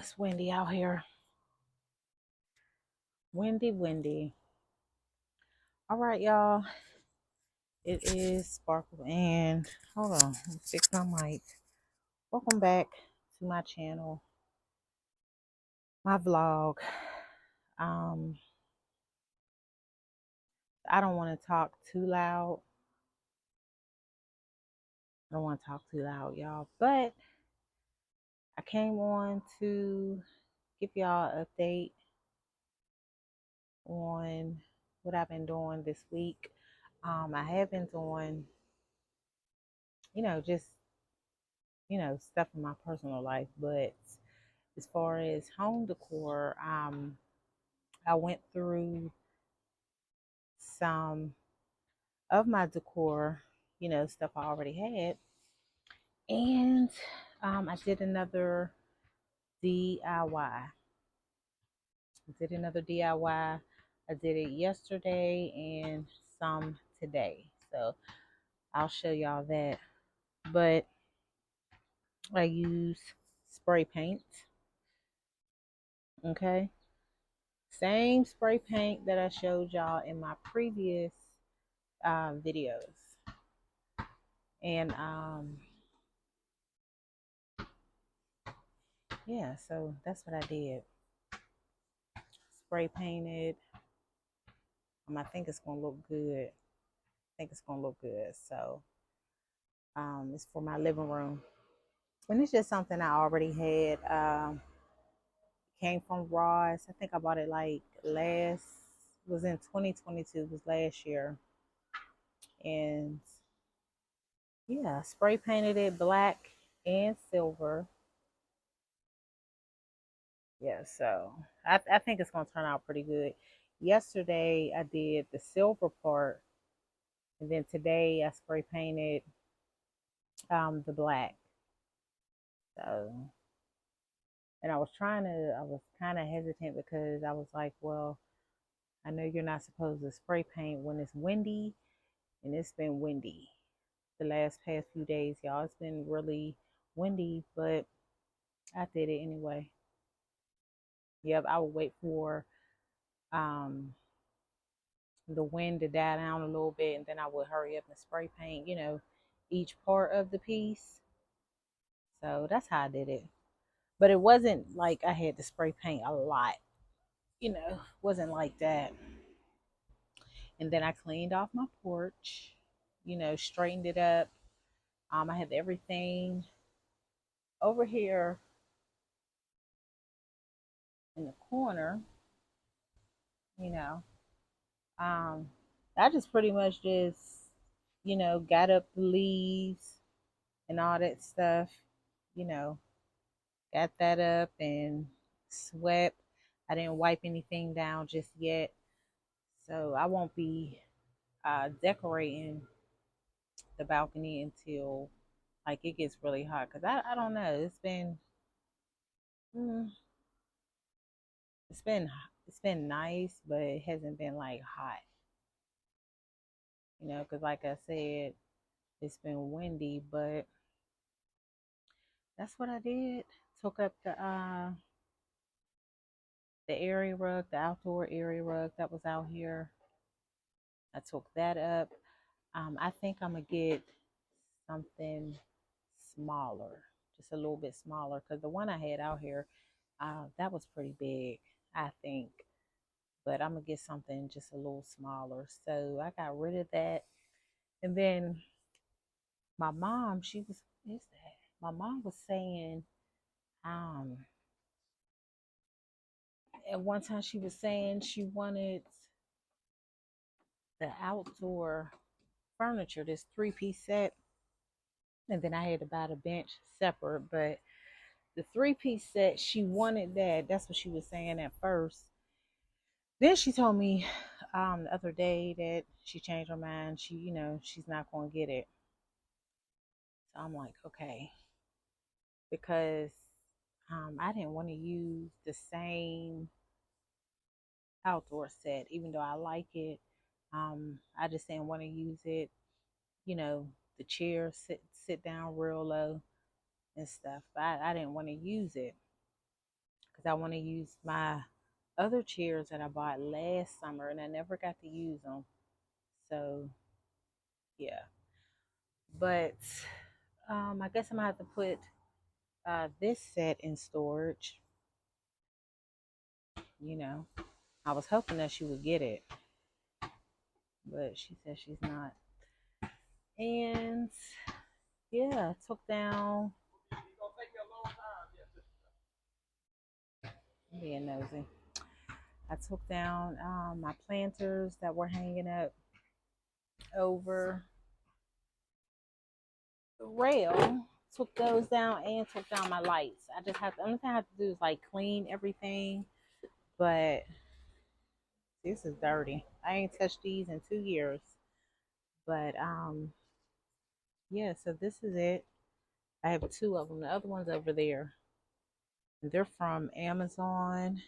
it's windy out here. Windy, windy. All right, y'all. It is Sparkle and hold on, let me fix my mic. Welcome back to my channel, my vlog. Um, I don't want to talk too loud. I don't want to talk too loud, y'all. But I came on to give y'all an update on what I've been doing this week. I have been doing, just stuff in my personal life, but as far as home decor, I went through some of my decor, stuff I already had, and I did another DIY. I did another DIY. I did it yesterday and some today, so I'll show y'all that. But I use spray paint. Okay, same spray paint that I showed y'all in my previous videos. And yeah, so that's what I did. Spray painted. I think it's gonna look good. So it's for my living room. And it's just something I already had. Came from Ross. I think I bought it like was in 2022, was last year. And yeah, spray painted it black and silver. Yeah, so I think it's gonna turn out pretty good. Yesterday I did the silver part, and then today I spray painted the black. So, and I was kind of hesitant because I was like, well, I know you're not supposed to spray paint when it's windy, and it's been windy the past few days, y'all. It's been really windy, but I did it anyway. Yep, I would wait for um the wind to die down a little bit, and then I would hurry up and spray paint, each part of the piece. So that's how I did it. But it wasn't like I had to spray paint a lot, wasn't like that. And then I cleaned off my porch, straightened it up. I have everything over here in the corner, you know. Um, I just pretty much got up the leaves and all that stuff, you know, got that up and swept. I didn't wipe anything down just yet. So I won't be decorating the balcony until like it gets really hot. Cause I don't know. Mm, it's been it's been nice, but it hasn't been like hot. Cause like I said, it's been windy. But that's what I did. Took up the area rug, the outdoor area rug that was out here. I took that up. I think I'm gonna get something smaller, just a little bit smaller, because the one I had out here, that was pretty big, I think. But I'm gonna get something just a little smaller. So I got rid of that, and then my mom, is that? My mom was saying, um, at one time she was saying she wanted the outdoor furniture, this three-piece set, and then I had to buy the bench separate. But the three-piece set, she wanted that. That's what she was saying at first. Then she told me the other day that she changed her mind. She's not going to get it. So I'm like, okay, because I didn't want to use the same outdoor set, even though I like it. I just didn't want to use it. You know, the chair sit down real low and stuff. But I didn't want to use it. because I want to use my other chairs that I bought last summer and I never got to use them. So yeah, but I guess I'm gonna have to put this set in storage. You know, I was hoping that she would get it, but she said she's not. And yeah, I took down. I'm being nosy. I took down my planters that were hanging up over the rail. Took those down and took down my lights. I just have to, the only thing I have to do is like clean everything. But this is dirty. I ain't touched these in 2 years. But yeah, so this is it. I have two of them. The other one's over there. They're from Amazon.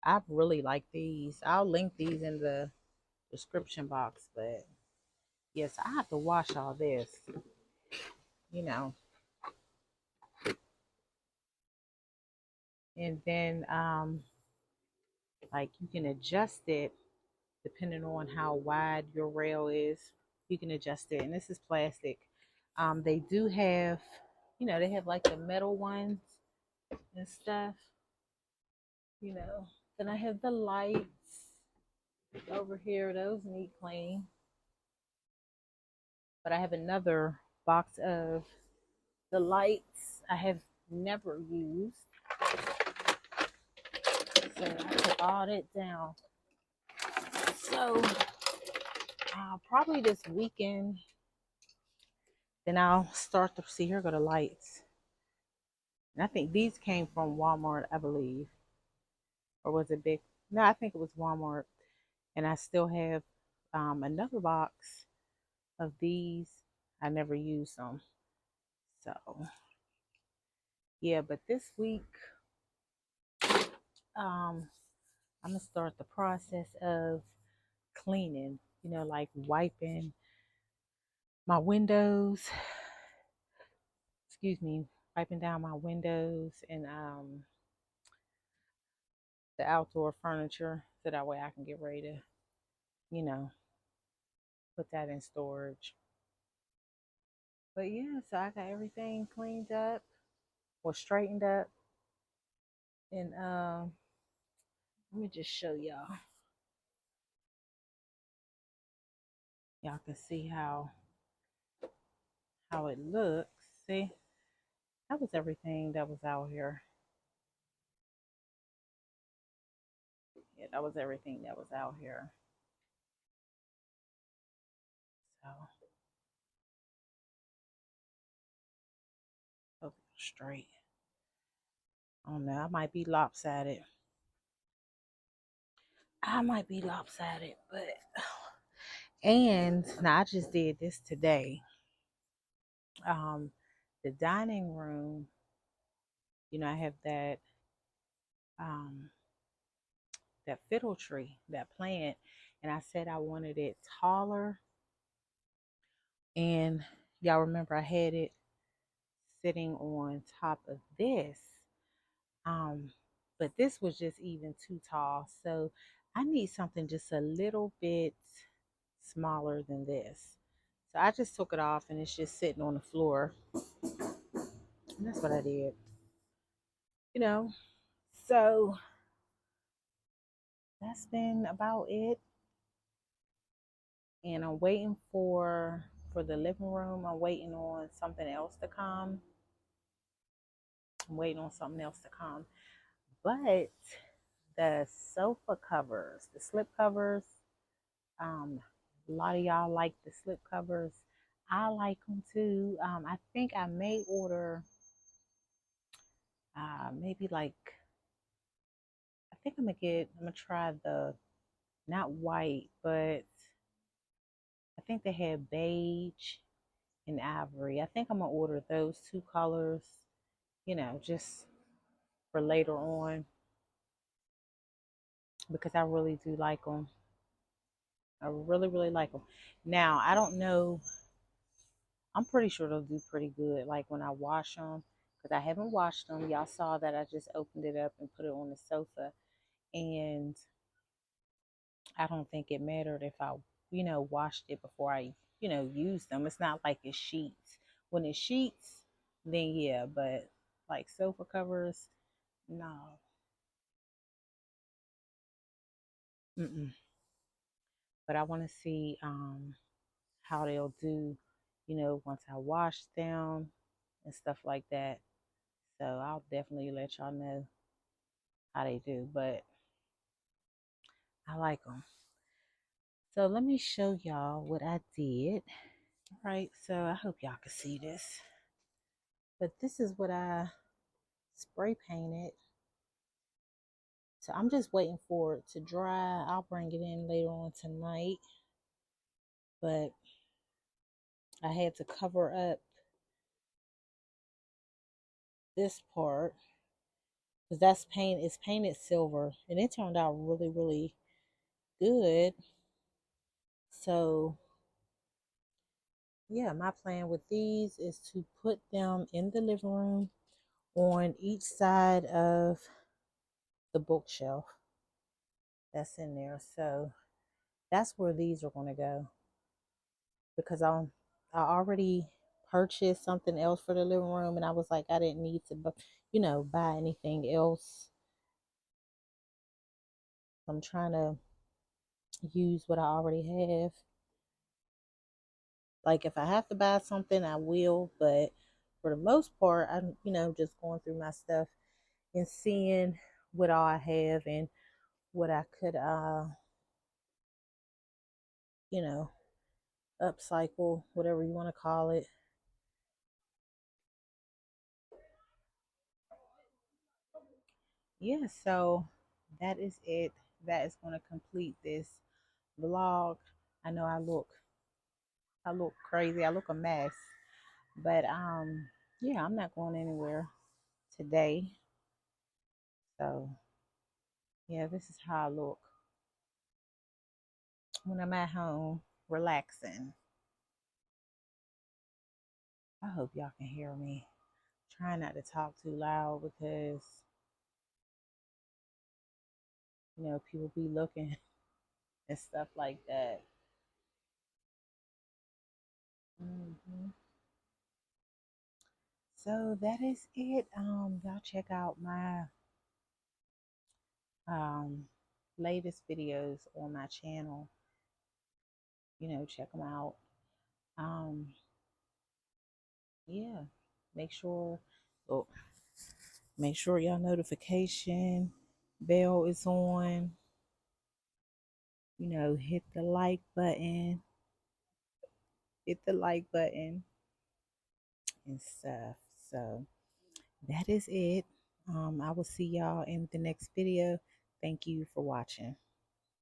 I really like these. I'll link these in the description box. But yes, I have to wash all this. You know, and then like you can adjust it depending on how wide your rail is. You can adjust it, and this is plastic. They do have, they have like the metal ones and stuff. Then I have the lights over here. Those need clean, but I have another box of the lights I have never used. So I took all that down. So probably this weekend, then I'll start to see. Here go the lights. And I think these came from Walmart, I believe. Or was it big? No, I think it was Walmart. And I still have another box of these. I never used them. So, yeah, but this week, I'm going to start the process of cleaning, like wiping my windows, excuse me, wiping down my windows and the outdoor furniture so that way I can get ready to, you know, put that in storage. But yeah, so I got everything cleaned up or straightened up. And let me just show y'all. Y'all can see how it looks. See? That was everything that was out here. Yeah, that was everything that was out here. So hope it's straight. I don't know. I might be lopsided. But and now I just did this today. The dining room, I have um that fiddle tree, that plant, and I said I wanted it taller. And y'all remember I had it sitting on top of this. Um, but this was just even too tall. So I need something just a little bit smaller than this. So I just took it off and it's just sitting on the floor. And that's what I did. You know, so that's been about it. And I'm waiting for the living room. I'm waiting on something else to come. I'm waiting on something else to come. But the sofa covers, the slip covers, a lot of y'all like the slip covers. I like them too. I think I may order maybe like I think I'm gonna try the not white, but I think they have beige and ivory. I think I'm gonna order those two colors, just for later on because I really do like them. I really, really like them. Now, I don't know. I'm pretty sure they'll do pretty good, like when I wash them, because I haven't washed them. Y'all saw that I just opened it up and put it on the sofa. And I don't think it mattered if I, washed it before I, used them. It's not like it's sheets. When it's sheets, then yeah, but like sofa covers, no. Mm-mm. But I want to see how they'll do, once I wash them and stuff like that. So I'll definitely let y'all know how they do. But I like them. So let me show y'all what I did. Right, so I hope y'all can see this. But this is what I spray painted. So I'm just waiting for it to dry. I'll bring it in later on tonight. But I had to cover up this part because that's paint. It's painted silver, and it turned out really, really good. So yeah, my plan with these is to put them in the living room on each side of the bookshelf that's in there. So that's where these are going to go, because I already purchased something else for the living room, and I was like, I didn't need to buy anything else. I'm trying to use what I already have. Like if I have to buy something, I will, but for the most part, I'm just going through my stuff and seeing what all I have and what I could you know upcycle, whatever you want to call it. Yeah, so that is it. That is going to complete this vlog. I know I look crazy. I look a mess. But yeah, I'm not going anywhere today. So yeah, this is how I look when I'm at home relaxing. I hope y'all can hear me. Try not to talk too loud because people be looking and stuff like that. So that is it. Y'all check out my um latest videos on my channel. Check them out. Um, yeah, make sure. Oh, make sure y'all notification bell is on. Hit the like button. Hit the like button and stuff. So that is it. I will see y'all in the next video. Thank you for watching.